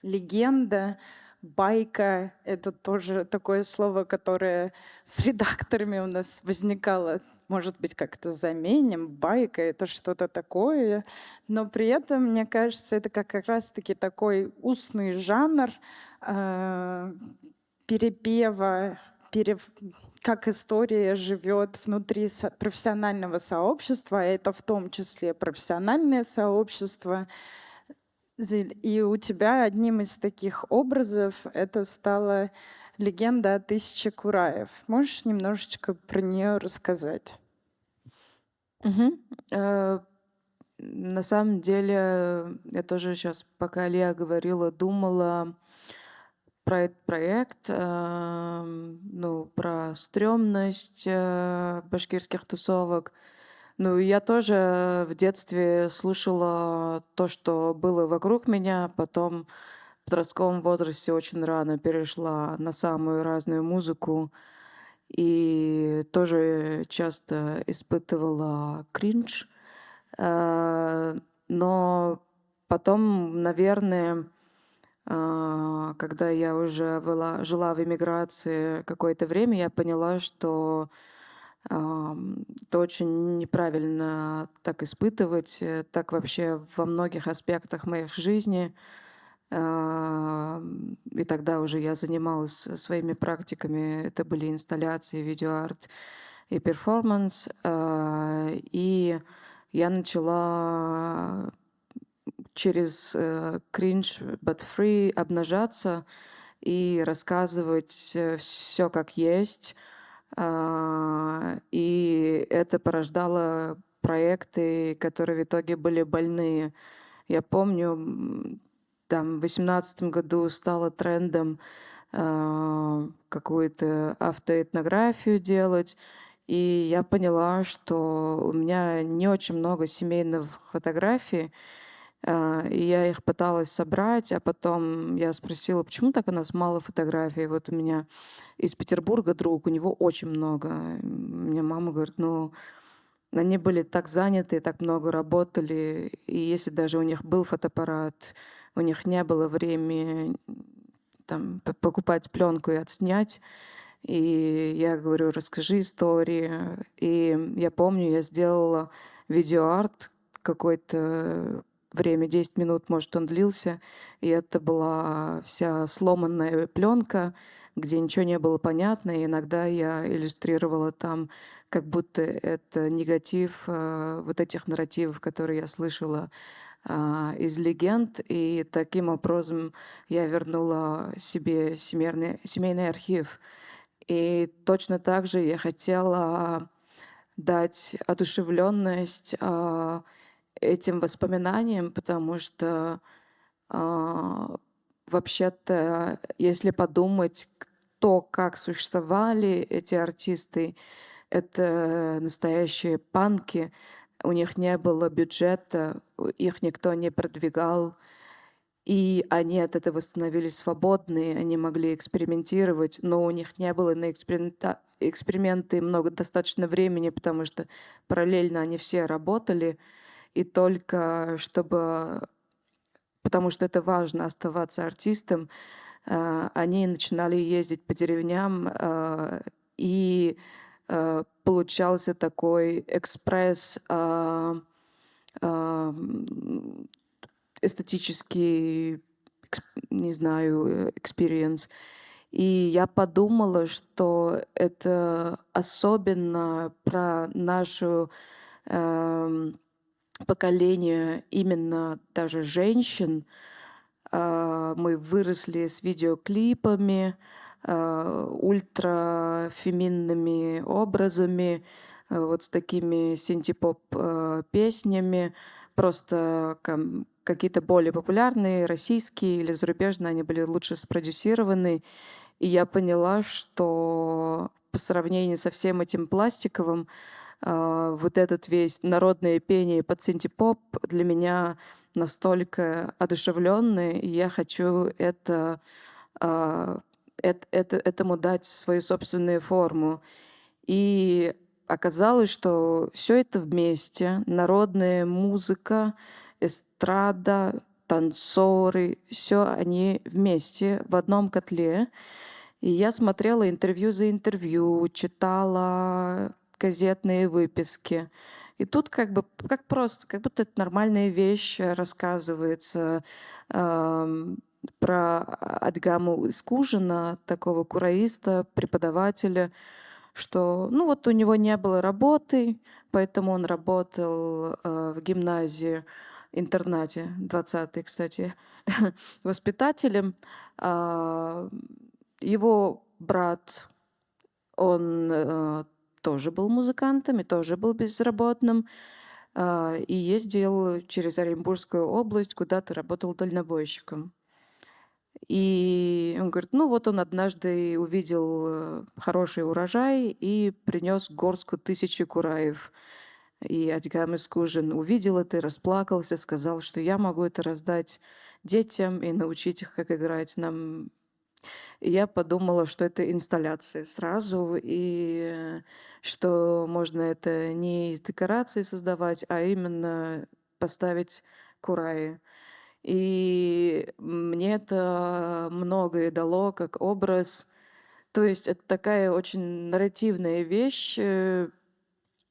легенда, байка. Это тоже такое слово, которое с редакторами у нас возникало. Может быть, как-то заменим. Байка — это что-то такое. Но при этом, мне кажется, это как раз-таки такой устный жанр перепева, как история живет внутри профессионального сообщества, а это в том числе профессиональное сообщество. Зиль, и у тебя одним из таких образов это стала легенда о 1000 Кураев. Можешь немножечко про нее рассказать? Мгм. На самом деле, я тоже сейчас, пока Лия говорила, думала про этот проект, ну, про стрёмность башкирских тусовок. Ну, и я тоже в детстве слушала то, что было вокруг меня, потом в подростковом возрасте очень рано перешла на самую разную музыку и тоже часто испытывала кринж. Но потом, наверное, когда я уже жила в эмиграции какое-то время, я поняла, что это очень неправильно так испытывать, так вообще во многих аспектах моих жизни. И тогда уже я занималась своими практиками. Это были инсталляции, видеоарт и перформанс. И я начала через cringe but free обнажаться и рассказывать все как есть. И это порождало проекты, которые в итоге были больные. Я помню, там в 2018 году стало трендом какую-то автоэтнографию делать. И я поняла, что у меня не очень много семейных фотографий, и я их пыталась собрать, а потом я спросила, почему так у нас мало фотографий. Вот у меня из Петербурга друг, у него очень много. Мне мама говорит, ну, они были так заняты, так много работали, и если даже у них был фотоаппарат, у них не было времени там, покупать пленку и отснять. И я говорю, расскажи истории. И я помню, я сделала видеоарт какое-то время, 10 минут, может, он длился. И это была вся сломанная пленка, где ничего не было понятно. И иногда я иллюстрировала там, как будто это негатив вот этих нарративов, которые я слышала из легенд. И таким образом я вернула себе семейный архив. И точно так же я хотела дать одушевленность этим воспоминаниям, потому что вообще-то, если подумать, кто, как существовали эти артисты, это настоящие панки, у них не было бюджета, их никто не продвигал, и они от этого становились свободны, они могли экспериментировать, но у них не было на эксперименты много достаточно времени, потому что параллельно они все работали, и только чтобы, потому что это важно оставаться артистом, они начинали ездить по деревням, и получался такой экспресс, эстетический, не знаю, experience. И я подумала, что это особенно про нашу поколение именно даже женщин. Мы выросли с видеоклипами, ультрафеминными образами, вот с такими синтепоп песнями, просто какие-то более популярные, российские или зарубежные, они были лучше спродюсированы. И я поняла, что по сравнению со всем этим пластиковым, вот этот весь народное пение под синтепоп для меня настолько одушевленный, и я хочу этому дать свою собственную форму. И оказалось, что все это вместе, народная музыка, эстрада, танцоры, все они вместе в одном котле. И я смотрела интервью за интервью, читала газетные выписки. И тут как просто, как будто это нормальная вещь рассказывается про Адгаму Искужина, такого кураиста, преподавателя, что, ну вот у него не было работы, поэтому он работал в гимназии, интернате, 20-й, кстати, воспитателем. Его брат, он тоже был музыкантом и тоже был безработным, и ездил через Оренбургскую область, куда-то работал дальнобойщиком. И он говорит, ну вот он однажды увидел хороший урожай и принес горстку 1000 кураев. И Адгам Искужин увидел это, расплакался, сказал, что я могу это раздать детям и научить их, как играть нам. И я подумала, что это инсталляция сразу, и что можно это не из декораций создавать, а именно поставить кураи. И мне это многое дало как образ. То есть это такая очень нарративная вещь, и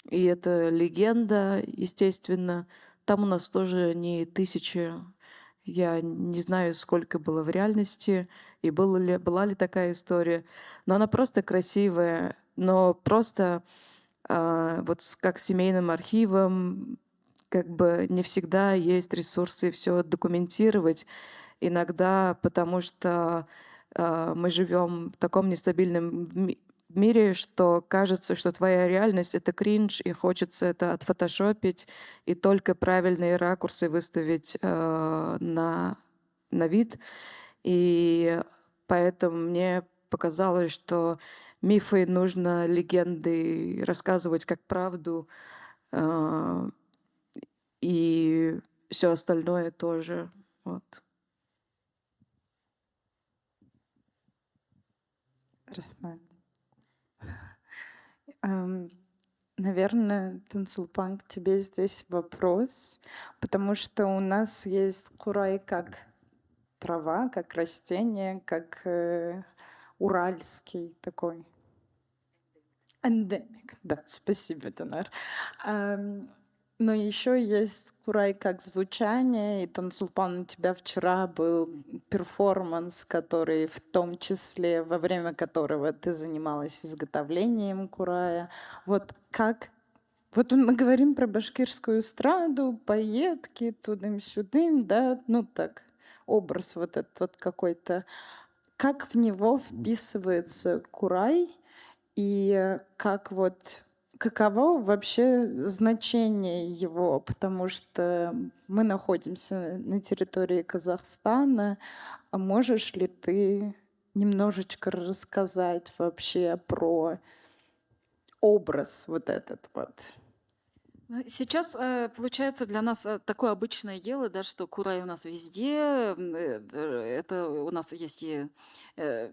это легенда, естественно. Там у нас тоже не 1000. Я не знаю, сколько было в реальности, и была ли такая история. Но она просто красивая, но просто вот как с семейным архивом, как бы не всегда есть ресурсы все документировать. Иногда потому что мы живем в таком нестабильном мире, что кажется, что твоя реальность — это кринж, и хочется это отфотошопить, и только правильные ракурсы выставить на вид. И поэтому мне показалось, что мифы нужно, легенды рассказывать как правду, и все остальное тоже. Вот. Рахмат. Наверное, Тансулпан, к тебе здесь вопрос, потому что у нас есть курай как трава, как растение, как уральский такой. Эндемик, да, спасибо, Танар. Но еще есть курай как звучание, и Тансулпан, у тебя вчера был перформанс, который в том числе, во время которого ты занималась изготовлением курая. Вот как... Вот мы говорим про башкирскую эстраду, поетки, тудым-сюдым, да, ну так, образ вот этот вот какой-то. Как в него вписывается курай, и как вот каково вообще значение его, потому что мы находимся на территории Казахстана. А можешь ли ты немножечко рассказать вообще про образ вот этот вот? Ну, сейчас, получается, для нас такое обычное дело, да, что курай у нас везде. Это у нас есть и э,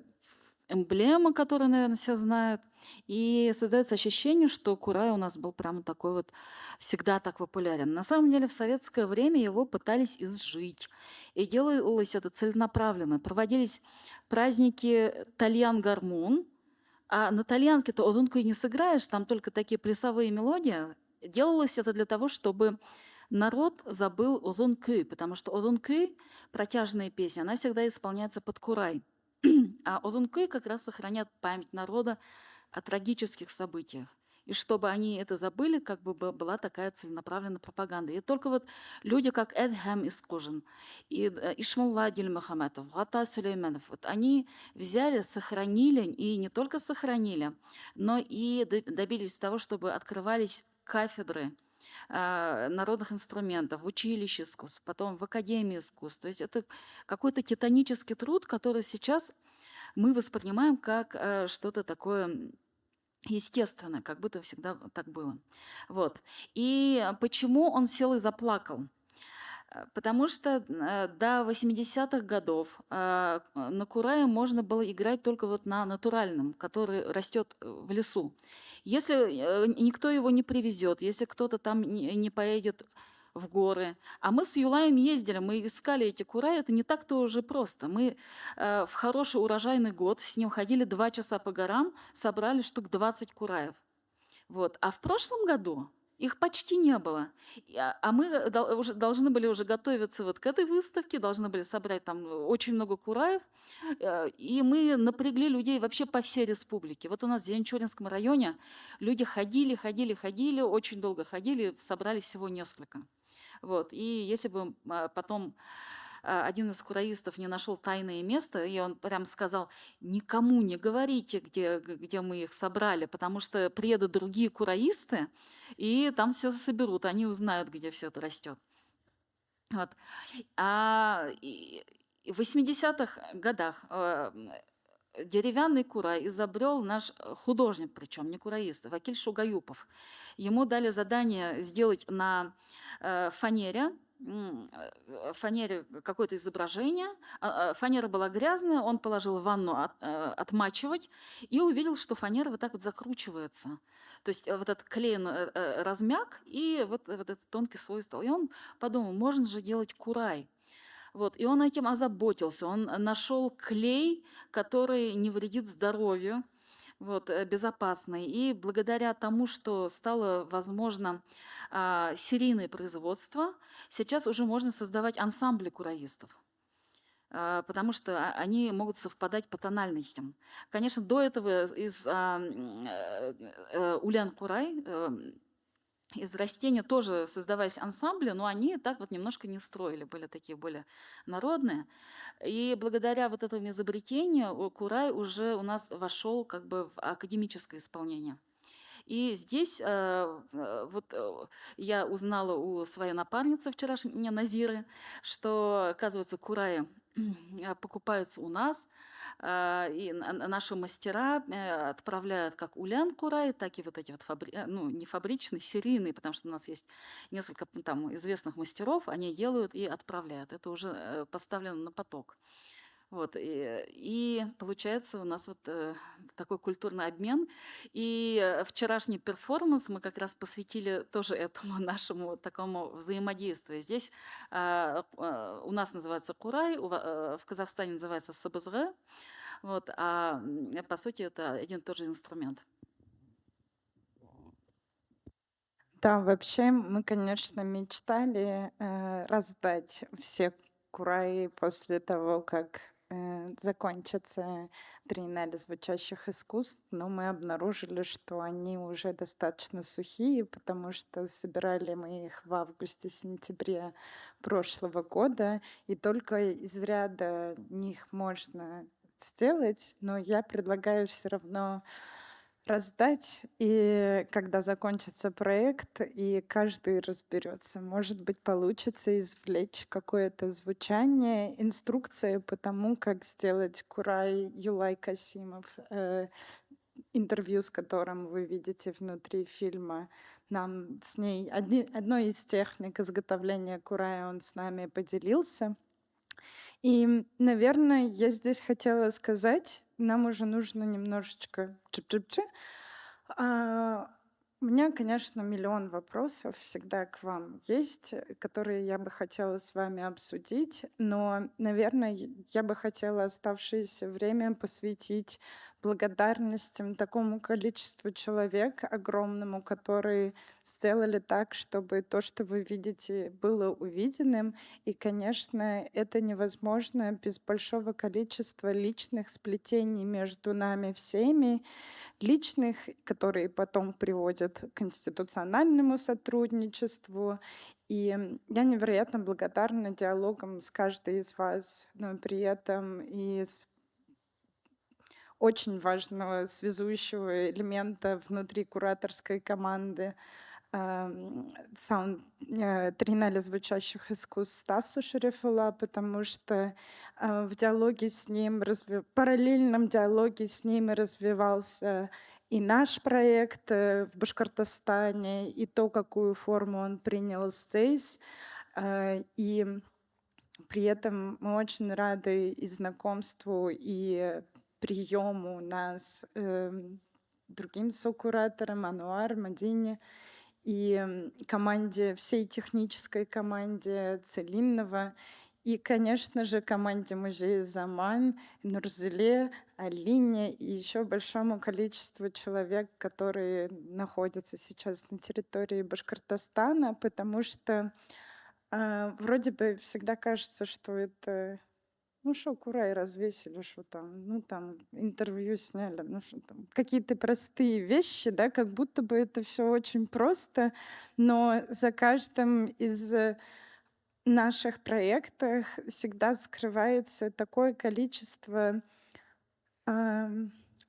эмблема, которую, наверное, все знают. И создается ощущение, что курай у нас был прямо такой вот всегда так популярен. На самом деле в советское время его пытались изжить. И делалось это целенаправленно. Проводились праздники Тальян-Гармун, а на тальянке-то озунку и не сыграешь, там только такие плясовые мелодии. Делалось это для того, чтобы народ забыл озункы, потому что озункы, протяжная песня, она всегда исполняется под курай. А озункы как раз сохранят память народа о трагических событиях. И чтобы они это забыли, как бы была такая целенаправленная пропаганда. И только вот люди, как Эдхэм Искужин, и Ишмулла Дильмухаметов, Гата Сулейменов, вот они взяли, сохранили, и не только сохранили, но и добились того, чтобы открывались кафедры народных инструментов в училище искусств, потом в академии искусств. То есть это какой-то титанический труд, который сейчас мы воспринимаем как что-то такое естественное, как будто всегда так было. Вот. И почему он сел и заплакал? Потому что до 80-х годов на курае можно было играть только вот на натуральном, который растет в лесу. Если никто его не привезет, если кто-то там не поедет в горы. А мы с Юлаем ездили, мы искали эти кураи, это не так-то уже просто. Мы в хороший урожайный год с ним ходили 2 часа по горам, собрали штук 20 кураев. Вот. А в прошлом году их почти не было. А мы уже должны были уже готовиться вот к этой выставке, должны были собрать там очень много кураев. И мы напрягли людей вообще по всей республике. Вот у нас в Зеленчуринском районе люди ходили, очень долго ходили, собрали всего несколько. Вот. И если бы потом один из кураистов не нашел тайное место, и он прям сказал, никому не говорите, где мы их собрали, потому что приедут другие кураисты, и там все соберут, они узнают, где все это растет. Вот. В 80-х годах деревянный курай изобрел наш художник, причем не кураист, Вакиль Шугаюпов. Ему дали задание сделать на фанере какое-то изображение. Фанера была грязная, он положил в ванну отмачивать и увидел, что фанера вот так вот закручивается. То есть вот этот клей размяк, и вот этот тонкий слой стал. И он подумал, можно же делать курай. Вот, и он этим озаботился. Он нашел клей, который не вредит здоровью, вот, безопасный. И благодаря тому, что стало возможно серийное производство, сейчас уже можно создавать ансамбли кураистов, потому что они могут совпадать по тональностям. Конечно, до этого из улян-курай, из растения тоже создавались ансамбли, но они так вот немножко не строили, были такие более народные. И благодаря вот этому изобретению курай уже у нас вошел как бы в академическое исполнение. И здесь я узнала у своей напарницы вчерашней Назиры, что, оказывается, кураи покупаются у нас, и наши мастера отправляют как улян курай, так и вот эти вот не фабричные, серийные, потому что у нас есть несколько там известных мастеров, они делают и отправляют. Это уже поставлено на поток. Вот, и получается у нас вот такой культурный обмен. И вчерашний перформанс мы как раз посвятили тоже этому нашему такому взаимодействию. Здесь у нас называется курай, в Казахстане называется сабызгы. Вот, а по сути это один и тот же инструмент. Да, вообще мы, конечно, мечтали раздать все кураи после того, как закончится триеннале звучащих искусств, но мы обнаружили, что они уже достаточно сухие, потому что собирали мы их в августе-сентябре прошлого года, и только из ряда них можно сделать, но я предлагаю все равно раздать, и когда закончится проект, и каждый разберется. Может быть, получится извлечь какое-то звучание, инструкция по тому, как сделать курай Юлай Касимов. интервью, с которым вы видите внутри фильма, нам с ней одной из техник изготовления курая он с нами поделился. И, наверное, я здесь хотела сказать, нам уже нужно немножечко чип-чип-чи. А, У меня, конечно, миллион вопросов всегда к вам есть, которые я бы хотела с вами обсудить, но, наверное, я бы хотела оставшееся время посвятить благодарностям такому количеству человек огромному, которые сделали так, чтобы то, что вы видите, было увиденным. И, конечно, это невозможно без большого количества личных сплетений между нами всеми, личных, которые потом приводят к институциональному сотрудничеству. И я невероятно благодарна диалогам с каждой из вас, но при этом и с очень важного связующего элемента внутри кураторской команды Триеннале звучащих искусств Стасу Шерифула, потому что в диалоге с ним, параллельном диалоге с ним развивался и наш проект в Башкортостане, и то, какую форму он принял здесь. И при этом мы очень рады и знакомству, и приему нас другим сокураторам Ануар, Мадине и команде, всей технической команде Целинного, и, конечно же, команде музея Заман, Нурзеле, Алине и еще большому количеству человек, которые находятся сейчас на территории Башкортостана, потому что вроде бы всегда кажется, что это что, курай развесили, что там, там интервью сняли, что там, какие-то простые вещи, да, как будто бы это все очень просто, но за каждым из наших проектов всегда скрывается такое количество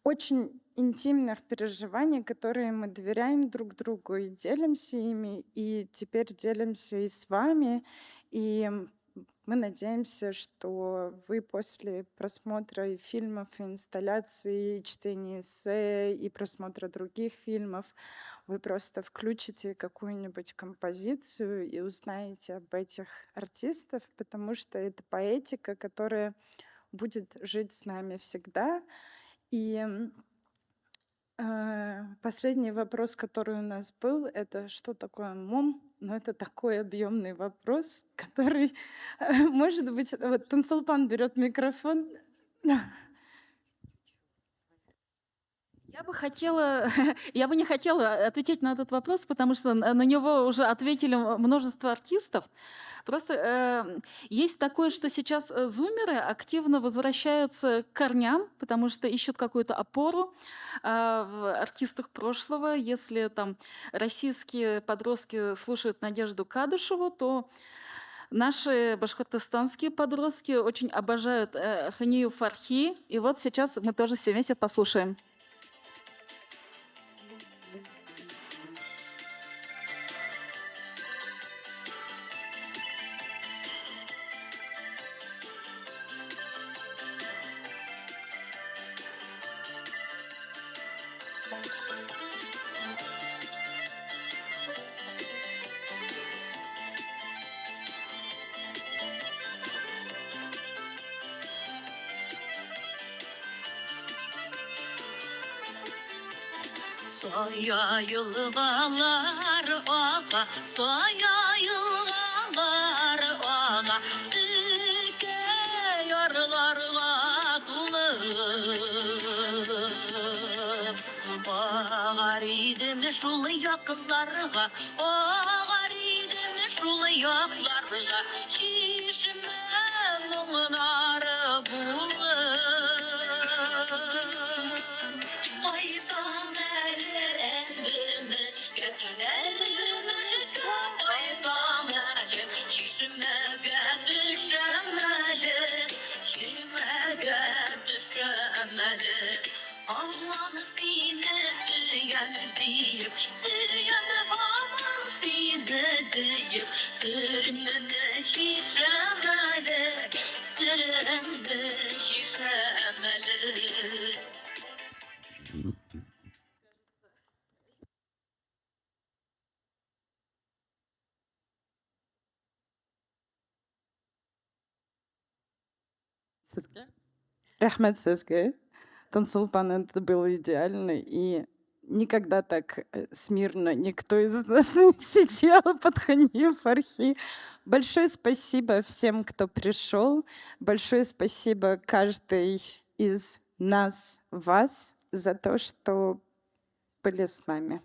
очень интимных переживаний, которые мы доверяем друг другу и делимся ими, и теперь делимся и с вами, и мы надеемся, что вы после просмотра и фильмов, и инсталляций, и чтения эссе, и просмотра других фильмов, вы просто включите какую-нибудь композицию и узнаете об этих артистах, потому что это поэтика, которая будет жить с нами всегда. И последний вопрос, который у нас был, это что такое МОМ? Но это такой объемный вопрос, который, может быть, вот Тансулпан берет микрофон. Я бы не хотела отвечать на этот вопрос, потому что на него уже ответили множество артистов. Просто есть такое, что сейчас зумеры активно возвращаются к корням, потому что ищут какую-то опору в артистах прошлого. Если там российские подростки слушают Надежду Кадышеву, то наши башкортостанские подростки очень обожают Ханию Фархи. И вот сейчас мы тоже все вместе послушаем. Soya yılgalar oğa, soya yılgalar oğa, Dike yarlarga dolu. Ağar idim şul yaklarga, ağar idim şul yaklarga, Çişme onları bulur. Allah'ın sinesi geldi, sürüyen aman sinedi, sürümde şişemeli, sürümde şişemeli. Рахмет сізге. Тансулпан, это было идеально. И никогда так смирно никто из нас не сидел под Ханию Фархи. Большое спасибо всем, кто пришел. Большое спасибо каждой из нас, вас, за то, что были с нами.